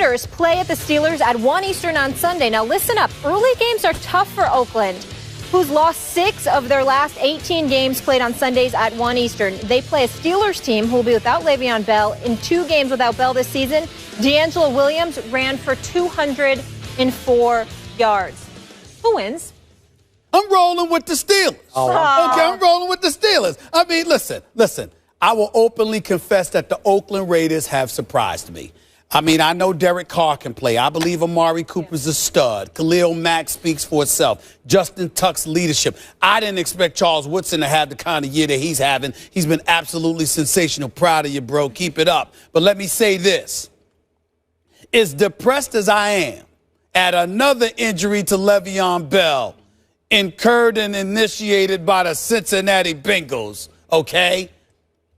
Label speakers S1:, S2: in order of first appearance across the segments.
S1: Raiders play at the Steelers at 1 Eastern on Sunday. Now listen up. Early games are tough for Oakland, who's lost 6 of their last 18 games played on Sundays at 1 Eastern. They play a Steelers team who will be without Le'Veon Bell. In 2 games without Bell this season, D'Angelo Williams ran for 204 yards. Who wins?
S2: I'm rolling with the Steelers. Okay, I'm rolling with the Steelers. I mean, listen. I will openly confess that the Oakland Raiders have surprised me. I mean, I know Derek Carr can play. I believe Amari Cooper's a stud. Khalil Mack speaks for itself. Justin Tuck's leadership. I didn't expect Charles Woodson to have the kind of year that he's having. He's been absolutely sensational. Proud of you, bro. Keep it up. But let me say this. As depressed as I am at another injury to Le'Veon Bell, incurred and initiated by the Cincinnati Bengals, okay?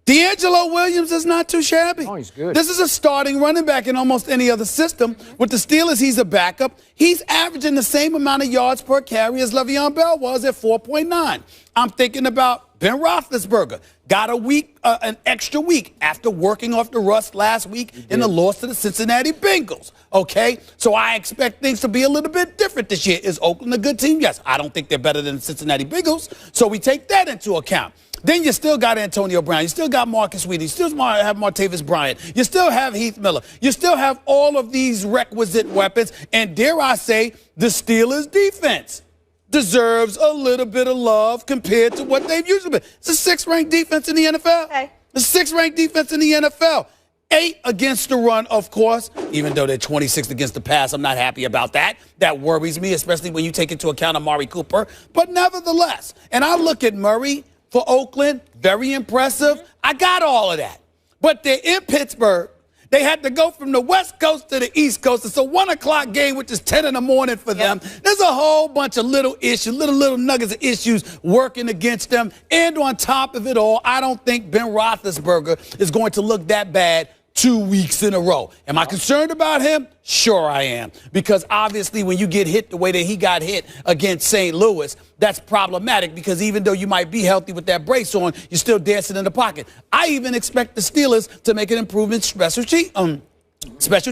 S2: D'Angelo Williams is not too shabby.
S3: Oh, he's good.
S2: This is a starting running back in almost any other system. With the Steelers, he's a backup. He's averaging the same amount of yards per carry as Le'Veon Bell was at 4.9. I'm thinking about Ben Roethlisberger. Got a week, an extra week after working off the rust last week in the loss to the Cincinnati Bengals. Okay? So I expect things to be a little bit different this year. Is Oakland a good team? Yes. I don't think they're better than the Cincinnati Bengals. So we take that into account. Then you still got Antonio Brown. You still got Marcus Sweet. You still have Martavis Bryant. You still have Heath Miller. You still have all of these requisite weapons. And dare I say, the Steelers' defense deserves a little bit of love compared to what they've usually been. It's a 6th-ranked defense in the NFL.
S1: Okay.
S2: It's a 6th-ranked defense in the NFL. 8 against the run, of course, even though they're 26th against the pass. I'm not happy about that. That worries me, especially when you take into account Amari Cooper. But nevertheless, and I look at Murray for Oakland, very impressive. I got all of that. But they're in Pittsburgh. They had to go from the West Coast to the East Coast. It's a 1 o'clock game, which is 10 in the morning for them. There's a whole bunch of little issues, little nuggets of issues working against them. And on top of it all, I don't think Ben Roethlisberger is going to look that bad 2 weeks in a row. Am I concerned about him? Sure I am. Because obviously when you get hit the way that he got hit against St. Louis, that's problematic because even though you might be healthy with that brace on, you're still dancing in the pocket. I even expect the Steelers to make an improvement special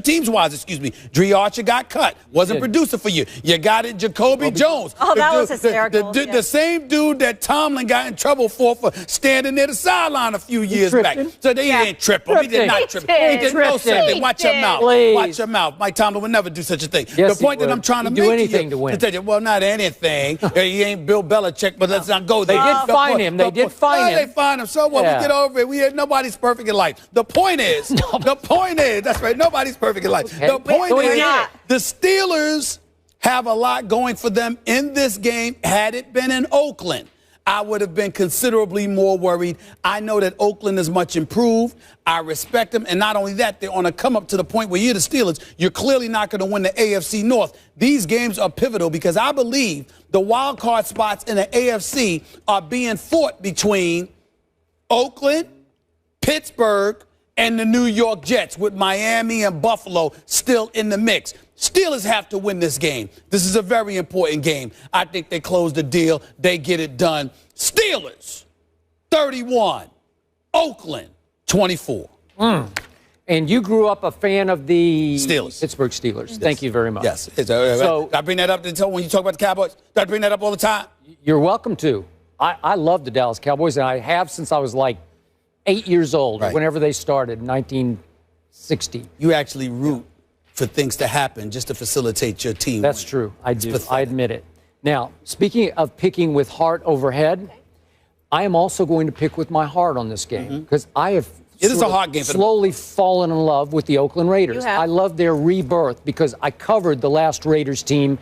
S2: teams-wise, Dre Archer got cut. Wasn't producer for you. You got it, Jacoby Jones.
S1: Oh, that was hysterical.
S2: The same dude that Tomlin got in trouble for standing near the sideline a few years back. So they didn't trip him. He did not trip him. He did no such thing. Watch your mouth.
S3: Please.
S2: Watch your mouth. Mike Tomlin would never do such a thing.
S3: Yes,
S2: the point that I'm trying to make
S3: do anything to win.
S2: Well, not anything. He ain't Bill Belichick, but let's not go there.
S3: They did fine him. They did fine him.
S2: They fined him. So what? We get over it. Nobody's perfect in life. The point is, that's right. Nobody's perfect in life.
S3: Okay.
S2: The point is,
S1: not.
S2: the Steelers have a lot going for them in this game. Had it been in Oakland, I would have been considerably more worried. I know that Oakland is much improved. I respect them. And not only that, they're on a come up to the point where you're the Steelers. You're clearly not going to win the AFC North. These games are pivotal because I believe the wild card spots in the AFC are being fought between Oakland, Pittsburgh, and the New York Jets, with Miami and Buffalo still in the mix. Steelers have to win this game. This is a very important game. I think they close the deal. They get it done. Steelers, 31. Oakland, 24.
S3: And you grew up a fan of the
S2: Steelers.
S3: Pittsburgh Steelers.
S2: Yes.
S3: Thank you very much.
S2: Yes.
S3: So,
S2: I bring that up when you talk about the Cowboys. Do I bring that up all the time?
S3: You're welcome to. I love the Dallas Cowboys, and I have since I was like 8 years old,
S2: Right.
S3: whenever they started, 1960.
S2: You actually root for things to happen just to facilitate your team.
S3: That's true. I do.
S2: pathetic.
S3: I admit it. Now, speaking of picking with heart overhead, I am also going to pick with my heart on this game because I have
S2: It is a hard game for them.
S3: slowly fallen in love with the Oakland Raiders.
S1: You have.
S3: I love their rebirth because I covered the last Raiders team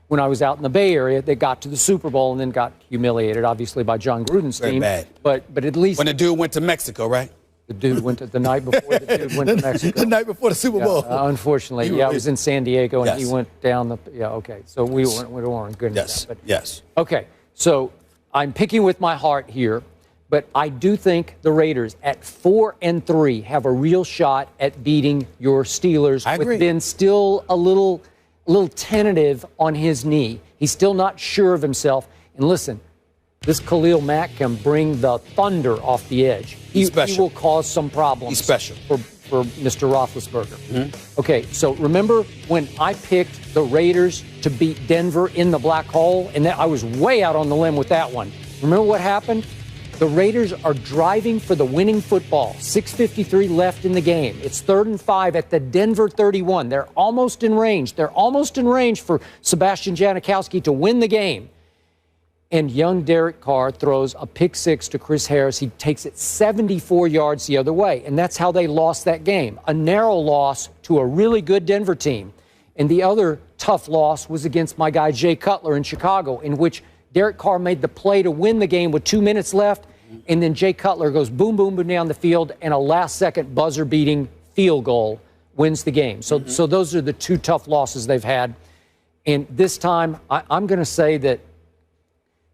S3: when I was out in the Bay Area. They got to the Super Bowl and then got humiliated, obviously, by John Gruden's
S2: Very
S3: team.
S2: bad.
S3: But at least
S2: When the dude went to Mexico, right?
S3: the dude went to the night before the dude went to Mexico.
S2: The night before the Super Bowl.
S3: Unfortunately, I was in San Diego and he
S2: Yes.
S3: went down the. Yeah, okay. So we weren't good.
S2: Yes,
S3: But,
S2: yes.
S3: Okay, so I'm picking with my heart here, but I do think the Raiders at 4-3 have a real shot at beating your Steelers.
S2: I agree.
S3: With Ben still a little tentative on his knee. He's still not sure of himself. And listen, this Khalil Mack can bring the thunder off the edge. He
S2: He's special.
S3: will cause some problems.
S2: He's special.
S3: for Mr. Roethlisberger. Okay, so remember when I picked the Raiders to beat Denver in the black hole? And I was way out on the limb with that one. Remember what happened? The Raiders are driving for the winning football. 6:53 left in the game. It's 3rd and 5 at the Denver 31. They're almost in range. They're almost in range for Sebastian Janikowski to win the game. And young Derek Carr throws a pick six to Chris Harris. He takes it 74 yards the other way. And that's how they lost that game. A narrow loss to a really good Denver team. And the other tough loss was against my guy Jay Cutler in Chicago, in which Derek Carr made the play to win the game with 2 minutes left. And then Jay Cutler goes boom, boom, boom down the field, and a last-second buzzer-beating field goal wins the game. So those are the two tough losses they've had. And this time, I'm going to say that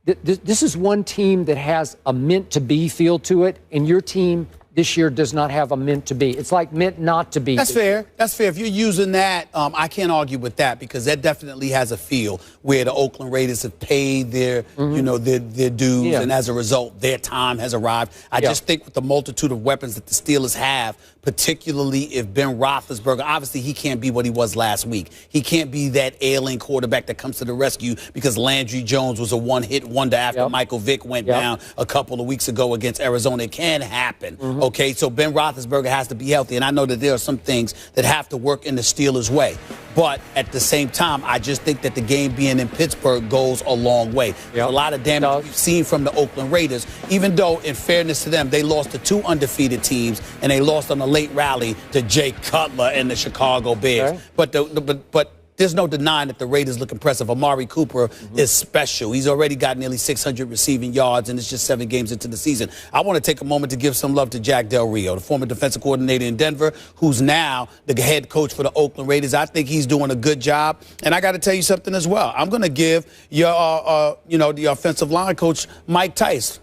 S3: this is one team that has a meant-to-be feel to it, and your team this year does not have a meant to be. It's like meant not to be.
S2: That's fair. That's fair. If you're using that, I can't argue with that, because that definitely has a feel where the Oakland Raiders have paid their, their dues, and as a result, their time has arrived. I just think with the multitude of weapons that the Steelers have, particularly if Ben Roethlisberger, obviously he can't be what he was last week. He can't be that ailing quarterback that comes to the rescue because Landry Jones was a one-hit wonder after Michael Vick went down a couple of weeks ago against Arizona. It can happen. Okay, so Ben Roethlisberger has to be healthy, and I know that there are some things that have to work in the Steelers' way. But at the same time, I just think that the game being in Pittsburgh goes a long way. There's a lot of damage we've seen from the Oakland Raiders, even though, in fairness to them, they lost to 2 undefeated teams, and they lost on a late rally to Jay Cutler and the Chicago Bears. But there's no denying that the Raiders look impressive. Amari Cooper is special. He's already got nearly 600 receiving yards, and it's just 7 games into the season. I want to take a moment to give some love to Jack Del Rio, the former defensive coordinator in Denver, who's now the head coach for the Oakland Raiders. I think he's doing a good job. And I got to tell you something as well. I'm going to give your, the offensive line coach, Mike Tice,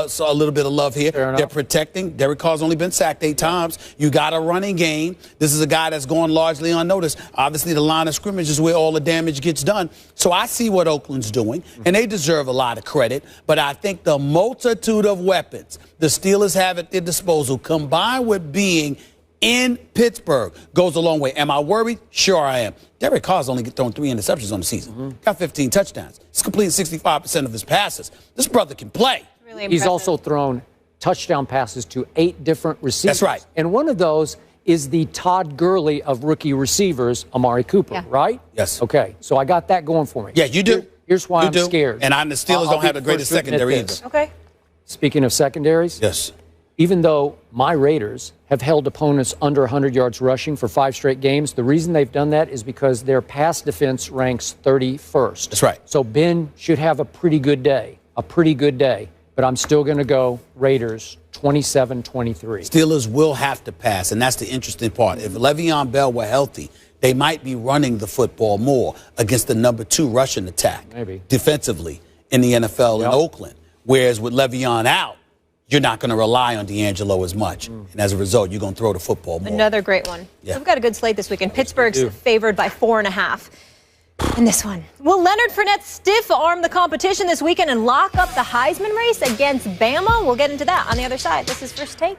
S2: so a little bit of love here. They're protecting. Derek Carr's only been sacked 8 times. You got a running game. This is a guy that's gone largely unnoticed. Obviously, the line of scrimmage is where all the damage gets done. So I see what Oakland's doing, and they deserve a lot of credit. But I think the multitude of weapons the Steelers have at their disposal, combined with being in Pittsburgh, goes a long way. Am I worried? Sure I am. Derek Carr's only thrown 3 interceptions on the season. Got 15 touchdowns. He's completing 65% of his passes. This brother can play.
S1: Really
S3: He's also thrown touchdown passes to 8 different receivers.
S2: That's right.
S3: And one of those is the Todd Gurley of rookie receivers, Amari Cooper, right?
S2: Yes.
S3: Okay, so I got that going for me.
S2: Yeah, you do.
S3: Here's why I'm scared.
S2: And the Steelers don't have the greatest secondary either.
S1: Okay.
S3: Speaking of secondaries,
S2: yes.
S3: Even though my Raiders have held opponents under 100 yards rushing for 5 straight games, the reason they've done that is because their pass defense ranks 31st.
S2: That's right.
S3: So Ben should have a pretty good day, But I'm still going to go Raiders 27-23.
S2: Steelers will have to pass, and that's the interesting part. If Le'Veon Bell were healthy, they might be running the football more against the number 2 rushing attack defensively in the NFL in Oakland. Whereas with Le'Veon out, you're not going to rely on D'Angelo as much. And as a result, you're going to throw the football more.
S1: Another great one.
S2: Yeah.
S1: So we've got a good slate this weekend. Pittsburgh's favored by 4.5. And this one. Will Leonard Fournette stiff-arm the competition this weekend and lock up the Heisman race against Bama? We'll get into that on the other side. This is First Take.